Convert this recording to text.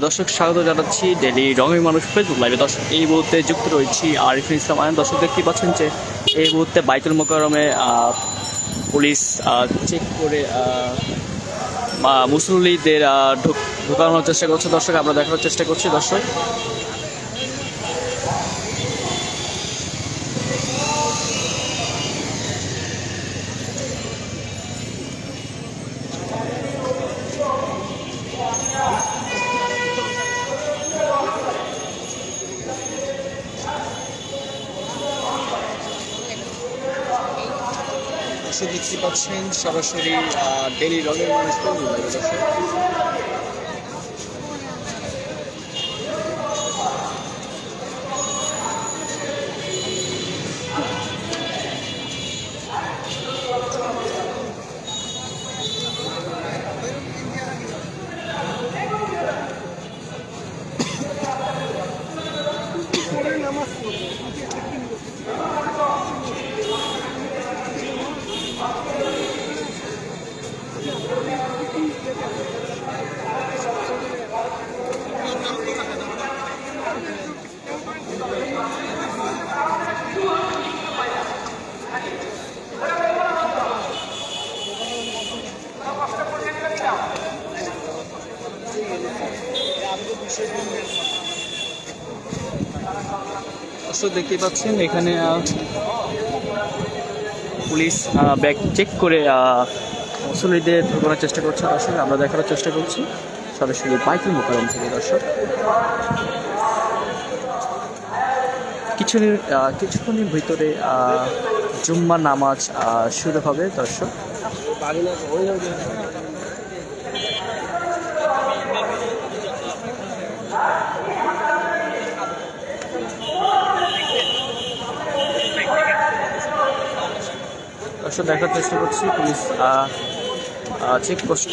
দর্শক স্বাগত জানাচ্ছি ডেলি রঙের মানুষ ফেসবুক লাইভে। দর্শক এই মুহূর্তে যুক্ত রয়েছি আরিফুল ইসলাম আয়ন। দর্শক দেখতে পাচ্ছেন যে এই মুহূর্তে বাইতুল মোকাররমে পুলিশ চেক করে মুসল্লিদের ঢোকানোর চেষ্টা করছে। দর্শক আমরা দেখানোর চেষ্টা করছি। দর্শক দেখতে পাচ্ছেন সরাসরি ডেলি রঙের মানুষ ফেসবুক লাইভে। দর্শক দেখতে পাচ্ছেন এখানে পুলিশ ব্যাগ চেক করে মুসল্লিদের ঢোকানোর চেষ্টা করছে। দর্শক আমরা দেখানোর চেষ্টা করছি সরাসরি বাইতুল মোকাররম থেকে। দর্শক কিছুক্ষণের ভিতরে জুম্মা নামাজ শুরু হবে। দর্শক দেখার চেষ্টা করছি পুলিশ চেকপোস্ট